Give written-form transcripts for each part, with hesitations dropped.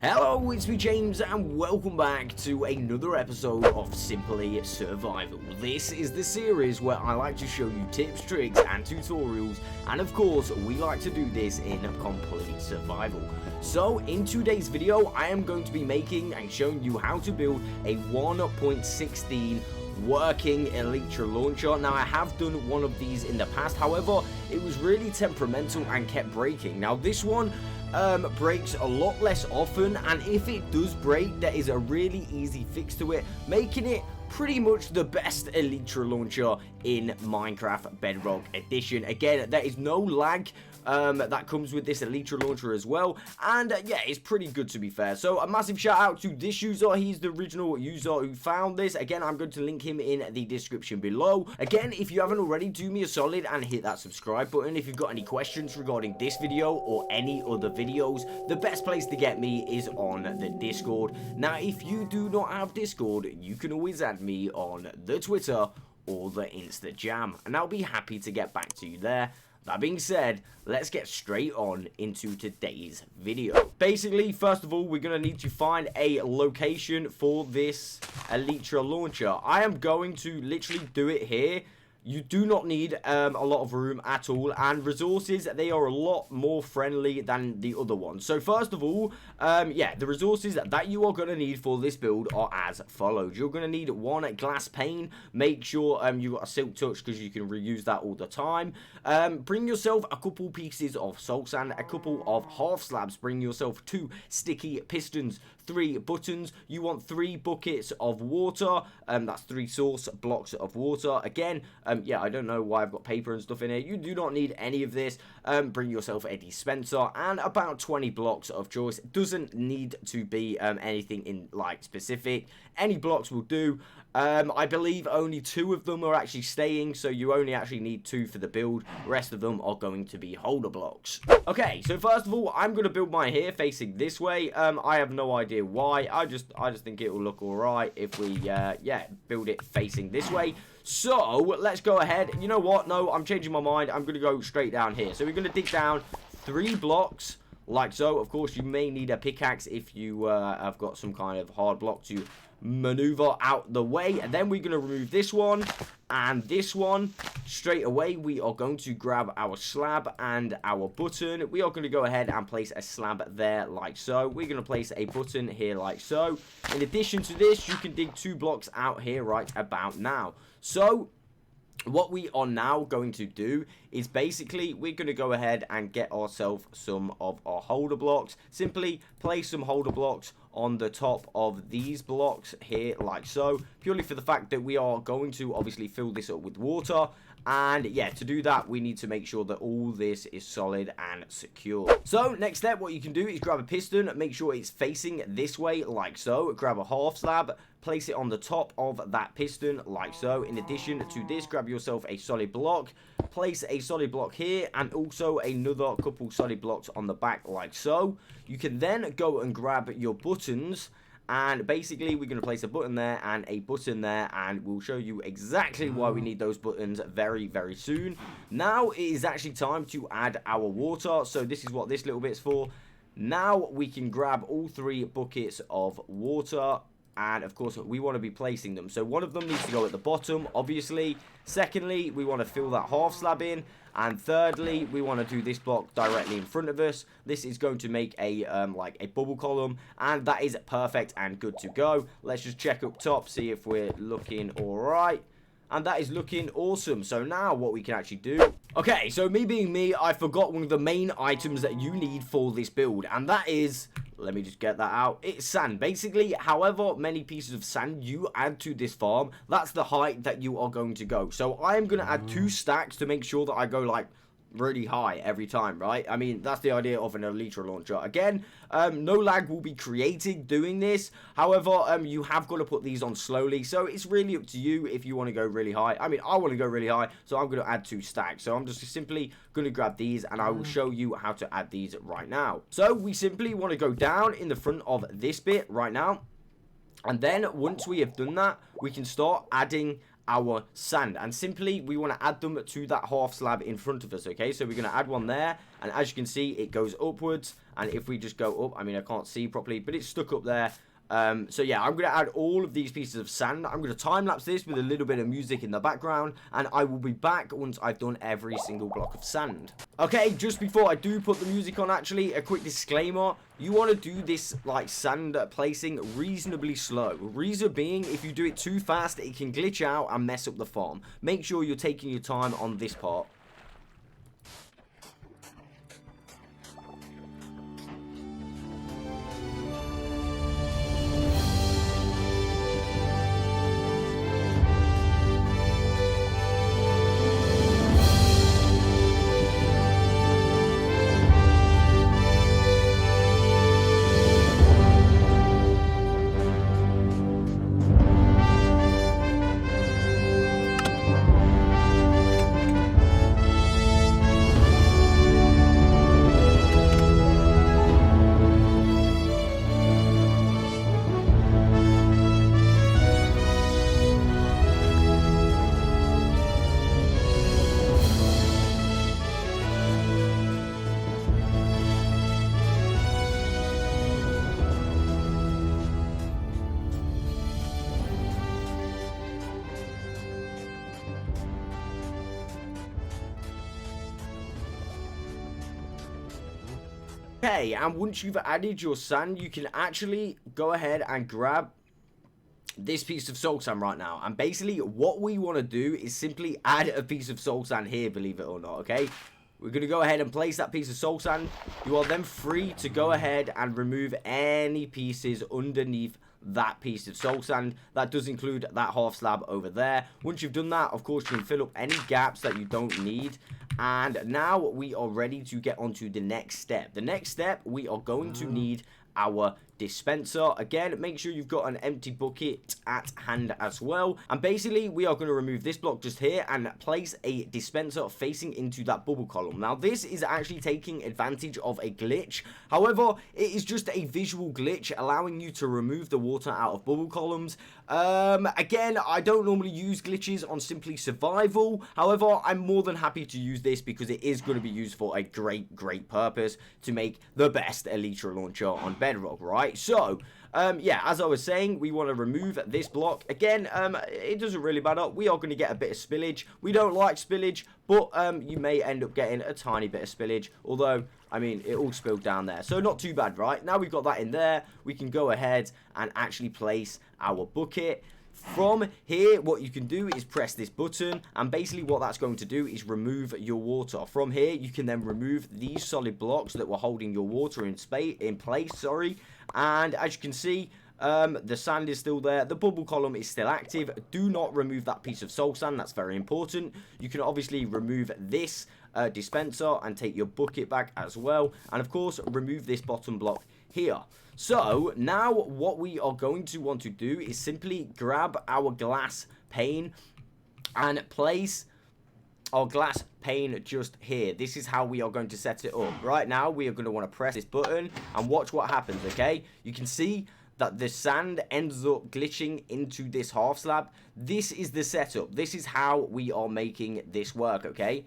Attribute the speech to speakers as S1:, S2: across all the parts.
S1: Hello, Itsmejames, and welcome back to another episode of Simply Survival. This is the series where I like to show you tips, tricks, and tutorials, and of course, we like to do this in complete survival. So, in today's video, I am going to be making and showing you how to build a 1.16 working Elytra launcher. Now, I have done one of these in the past, however, it was really temperamental and kept breaking. Now, this one breaks a lot less often, and if it does break, there is a really easy fix to it, making it pretty much the best Elytra launcher in Minecraft Bedrock Edition. Again, there is no lag that comes with this Elytra launcher as well, and yeah, it's pretty good to be fair. So a massive shout out to this user. He's the original user who found this. Again, I'm going to link him in the description below. Again, if you haven't already, do me a solid and hit that subscribe button. If you've got any questions regarding this video or any other videos, the best place to get me is on the Discord. Now, if you do not have Discord, you can always add me on the Twitter or the InstaJam, and I'll be happy to get back to you there. That being said, let's get straight on into today's video. Basically, first of all, we're going to need to find a location for this Elytra launcher. I am going to literally do it here. You do not need a lot of room at all, and resources, they are a lot more friendly than the other ones. So first of all, yeah, the resources that you are going to need for this build are as follows. You're going to need one glass pane. Make sure you got a silk touch because you can reuse that all the time. Bring yourself a couple pieces of soul sand, a couple of half slabs. Bring yourself 2 sticky pistons, 3 buttons. You want 3 buckets of water. That's 3 source blocks of water. Again, yeah, I don't know why I've got paper and stuff in here. You do not need any of this. Bring yourself a dispenser and about 20 blocks of choice. It doesn't need to be anything in like specific. Any blocks will do. I believe only 2 of them are actually staying, so you only actually need 2 for the build. The rest of them are going to be holder blocks. Okay, so first of all, I'm going to build mine here facing this way. I have no idea why. I just think it will look alright if we, yeah, build it facing this way. So, let's go ahead. You know what? No, I'm changing my mind. I'm going to go straight down here. So, we're going to dig down 3 blocks, like so. Of course, you may need a pickaxe if you have got some kind of hard block to maneuver out the way. And then we're going to remove this one and this one. Straight away, we are going to grab our slab and our button. We are going to go ahead and place a slab there like so. We're going to place a button here like so. In addition to this, you can dig 2 blocks out here right about now. So what we are now going to do is basically we're going to go ahead and get ourselves some of our holder blocks. Simply place some holder blocks on the top of these blocks here like so, purely for the fact that we are going to obviously fill this up with water. And yeah, to do that, we need to make sure that all this is solid and secure. So next step, what you can do is grab a piston, make sure it's facing this way like so. Grab a half slab, place it on the top of that piston like so. In addition to this, grab yourself a solid block, place a solid block here, and also another couple solid blocks on the back like so. You can then go and grab your buttons, and basically we're going to place a button there and a button there, and we'll show you exactly why we need those buttons very, very soon. Now it is actually time to add our water, so this is what this little bit's for. Now we can grab all 3 buckets of water, and of course we want to be placing them. So one of them needs to go at the bottom, obviously. Secondly, we want to fill that half slab in. And thirdly, we want to do this block directly in front of us. This is going to make a like a bubble column, and that is perfect and good to go. Let's just check up top, see if we're looking all right. And that is looking awesome. So now what we can actually do. Okay, so me being me, I forgot one of the main items that you need for this build, and that is, let me just get that out. It's sand. Basically, however many pieces of sand you add to this farm, that's the height that you are going to go. So I am going to add 2 stacks to make sure that I go like really high every time, right? I mean, that's the idea of an Elytra launcher. Again, no lag will be created doing this. However, you have got to put these on slowly, so it's really up to you if you want to go really high. I mean, I want to go really high, so I'm going to add 2 stacks. So I'm just simply going to grab these, and I will show you how to add these right now. So we simply want to go down in the front of this bit right now, and then once we have done that, we can start adding our sand, and simply we want to add them to that half slab in front of us. Okay, so we're going to add one there, and as you can see, it goes upwards. And if we just go up, I mean, I can't see properly, but it's stuck up there. So yeah, I'm going to add all of these pieces of sand. I'm going to time-lapse this with a little bit of music in the background, and I will be back once I've done every single block of sand. Okay, just before I do put the music on, actually, a quick disclaimer. You want to do this, like, sand placing reasonably slow. Reason being, if you do it too fast, it can glitch out and mess up the farm. Make sure you're taking your time on this part. Okay, and once you've added your sand, you can actually go ahead and grab this piece of soul sand right now. And basically, what we want to do is simply add a piece of soul sand here, believe it or not, okay? We're going to go ahead and place that piece of soul sand. You are then free to go ahead and remove any pieces underneath that piece of soul sand. That does include that half slab over there. Once you've done that, of course, you can fill up any gaps that you don't need. And now we are ready to get on to the next step. The next step, we are going to need our dispenser. Again, make sure you've got an empty bucket at hand as well. And basically, we are going to remove this block just here and place a dispenser facing into that bubble column. Now, this is actually taking advantage of a glitch. However, it is just a visual glitch allowing you to remove the water out of bubble columns. Again, I don't normally use glitches on Simply Survival. However, I'm more than happy to use this because it is going to be used for a great purpose to make the best Elytra launcher on Bedrock, right? So, yeah, as I was saying, we want to remove this block. Again, it doesn't really matter. We are going to get a bit of spillage. We don't like spillage, but you may end up getting a tiny bit of spillage. Although, I mean, it all spilled down there. So, not too bad, right? Now we've got that in there, we can go ahead and actually place our bucket. From here, what you can do is press this button, and basically what that's going to do is remove your water. From here, you can then remove these solid blocks that were holding your water in place, and as you can see, the sand is still there. The bubble column is still active. Do not remove that piece of soul sand. That's very important. You can obviously remove this dispenser and take your bucket back as well. And of course, remove this bottom block here. So now what we are going to want to do is simply grab our glass pane and place our glass pane just here. This is how we are going to set it up. Right now, we are going to want to press this button and watch what happens, okay? You can see that the sand ends up glitching into this half slab. This is the setup. This is how we are making this work, okay?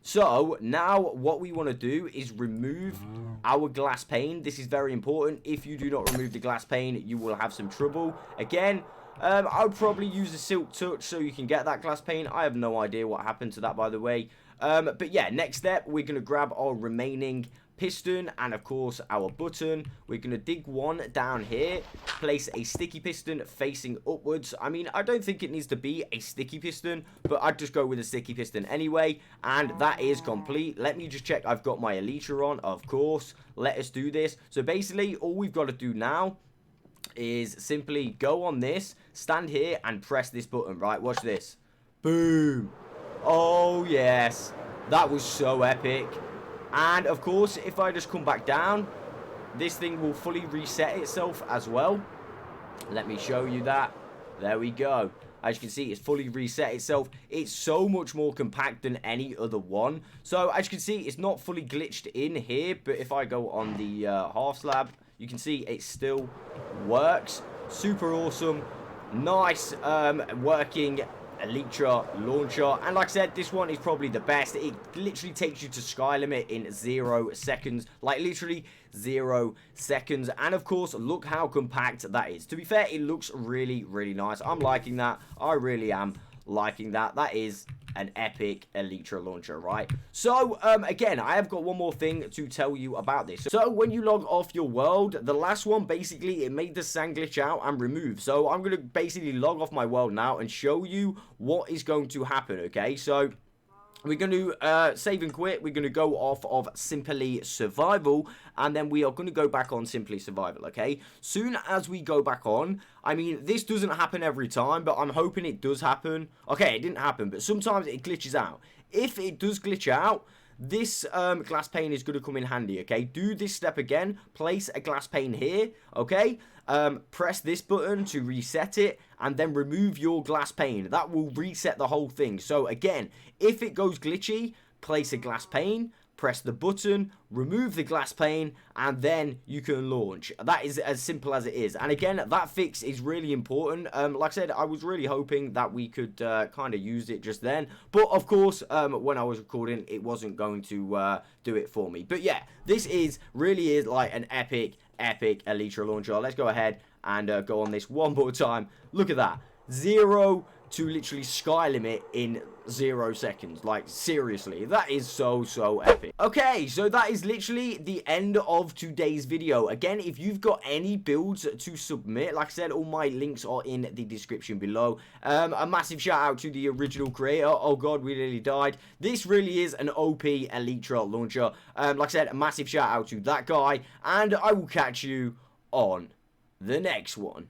S1: So, now what we want to do is remove our glass pane. This is very important. If you do not remove the glass pane, you will have some trouble. Again, I would probably use a silk touch so you can get that glass pane. I have no idea what happened to that, by the way. But yeah, next step, we're going to grab our remaining piston and of course our button. We're going to dig one down here, place a sticky piston facing upwards. I mean, I don't think it needs to be a sticky piston, but I'd just go with a sticky piston anyway. And that is complete. Let me just check I've got my Elytra on. Of course, let us do this. So basically, all we've got to do now is simply go on this, stand here and press this button, right? Watch this. Boom. Oh yes, that was so epic. And of course, if I just come back down, this thing will fully reset itself as well. Let me show you that. There we go. As you can see, it's fully reset itself. It's so much more compact than any other one. So as you can see, it's not fully glitched in here, but if I go on the half slab, you can see it still works. Super awesome. Nice working Elytra launcher, and like I said, this one is probably the best. It literally takes you to sky limit in 0 seconds, like literally 0 seconds. And of course, look how compact that is. To be fair, it looks really, really nice. I'm liking that. I really am liking that. That is an epic Elytra launcher, right? So, again, I have got one more thing to tell you about this. So, when you log off your world, the last one, basically, it made the sand glitch out and remove. So, I'm going to basically log off my world now and show you what is going to happen, okay? So, we're going to save and quit. We're going to go off of Simply Survival, and then we are going to go back on Simply Survival, okay? Soon as we go back on, I mean, this doesn't happen every time, but I'm hoping it does happen. Okay, it didn't happen, but sometimes it glitches out. If it does glitch out, this glass pane is going to come in handy, okay? Do this step again. Place a glass pane here, okay? Press this button to reset it, and then remove your glass pane. That will reset the whole thing. So again, if it goes glitchy, place a glass pane, press the button, remove the glass pane, and then you can launch. That is as simple as it is. And again, that fix is really important. Like I said, I was really hoping that we could kind of use it just then, but of course, when I was recording, it wasn't going to do it for me. But yeah, this really is like an epic Elytra launcher. Let's go ahead and go on this one more time. Look at that, 0 to literally sky limit in 0 seconds. Like, seriously, that is so epic. Okay, so that is literally the end of today's video. Again, if you've got any builds to submit, like I said, all my links are in the description below. A massive shout out to the original creator. Oh god, we nearly died. This really is an OP Elytra launcher. Like I said, a massive shout out to that guy, and I will catch you on the next one.